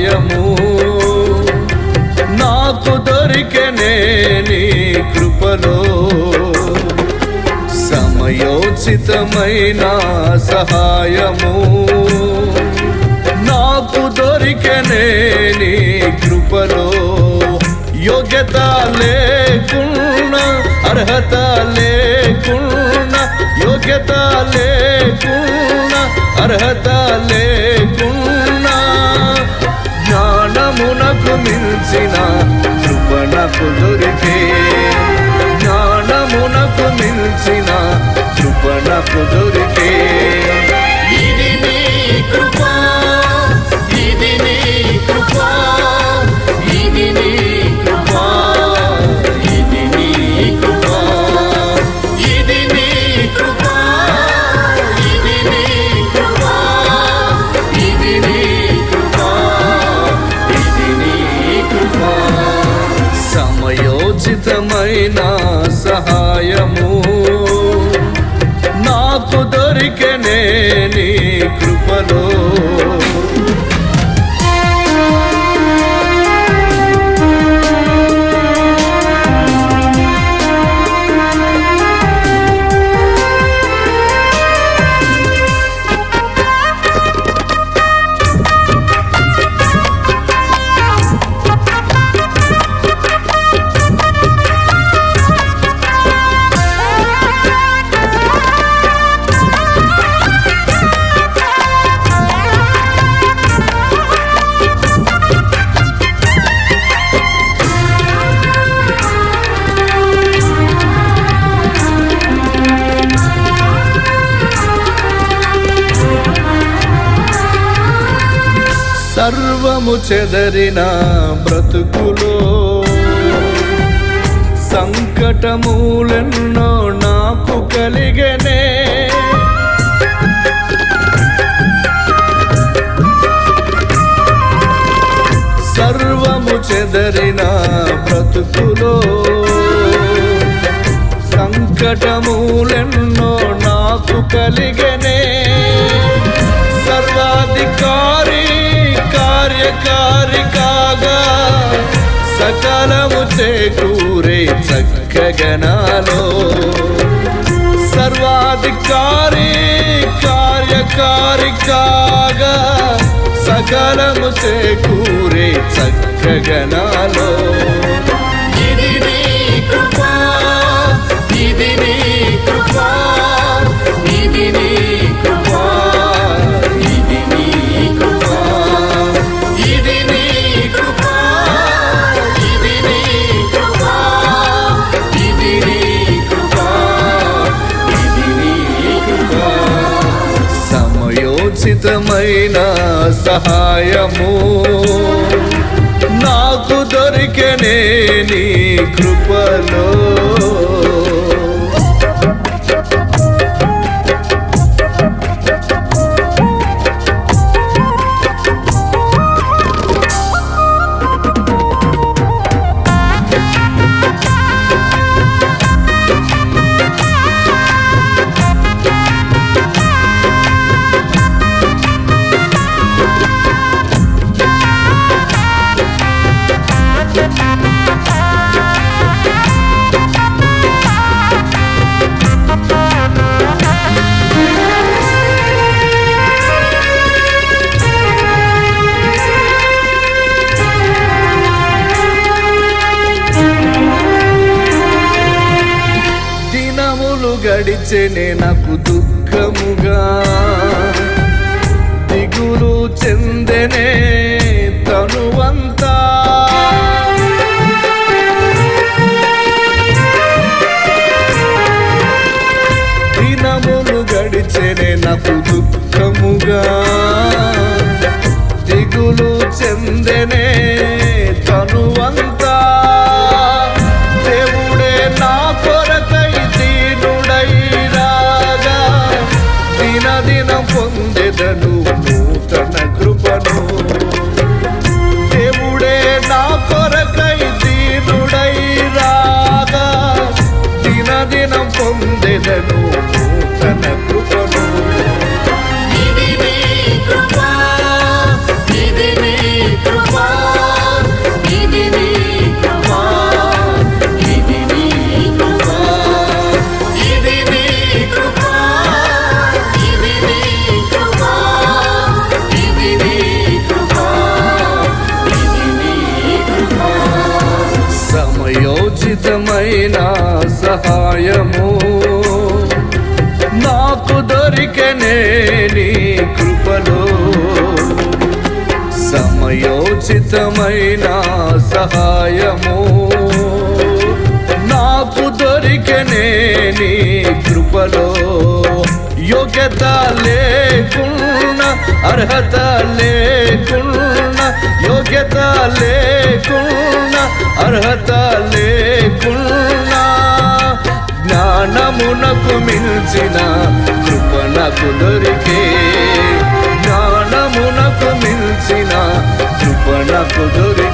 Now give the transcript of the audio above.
సహాయము నాకు దొరికెనే నీ కృపలో. సమయోచితమైన సహాయము నాకు దొరికెనే నీ కృపలో. యోగ్యత లేకున్నా, అర్హత లేకున్నా, యోగ్యత లేకున్నా, అర్హత లేకున్నా, జ్ఞానమునకు మించిన కృప నాకు దొరికే. జ్ఞానమునకు మించిన కృప నాకు దొరికే. ఇది నీ కృప, ఇది నీ కృప, ఇది నీ కృప, ఇది నీ కృప, ఇది నీ కృప, ఇది నీ కృప, ఇది నీ కృప, ఇది నీ కృప. సమయోచితమైన సహాయము నాకు దొరికెనే నీ కృపలో. సర్వము చెదరిన బ్రతుకులో సంకటములెన్నో నాకు కలిగెనే. సర్వము చెదరిన బ్రతుకులో సంకటములెన్నో నాకు కలిగెనే. సర్వాధికారి కార్యకారి కాగా సకలము చేకూరే చక్కగనాలో. సర్వాధికారి కార్యకారి కాగా సకలము చేకూరే చక్కగనాలో. ఇది నీ కృప, ఇది నీ కృప, ఇది నీ కృప, ఇది నీ కృప, ఇది నీ కృప, ఇది నీ కృప, ఇది నీ కృప, ఇది నీ కృప. సమయోచితమైన సహాయము నాకు దొరికెనే నీ కృపలో. గడిచెనే నాకు దుఃఖముగా, దిగులు చెందెనే తనువంతా. దినములు గడిచెనే నాకు దుఃఖముగా, దిగులు చెందెనే తనువంతా. దేవుడే నా కొరకై దీనుడై రాగా, దినదినం పొందెదను నూతన కృపను. దేవుడే నా కొరకై దీనుడై రాగా, దినదినం పొందెదను నూతన కృపను. ఇది నీ కృప, ఇది నీ కృప, సమయోచితమైన సహాయము నాకు దొరికెనే నీ కృపలో. సమయోచితమైన సహాయము నాకు దొరికెనే నీ కృపలో. యోగ్యత లేకున్నా, అర్హత లేకున్నా, యోగ్యత లేకున్నా, అర్హత లేకున్నా, జ్ఞానమునకు మించిన కృప నాకు దొరికే. జ్ఞానమునకు మించిన కృప నాకు దొరికే.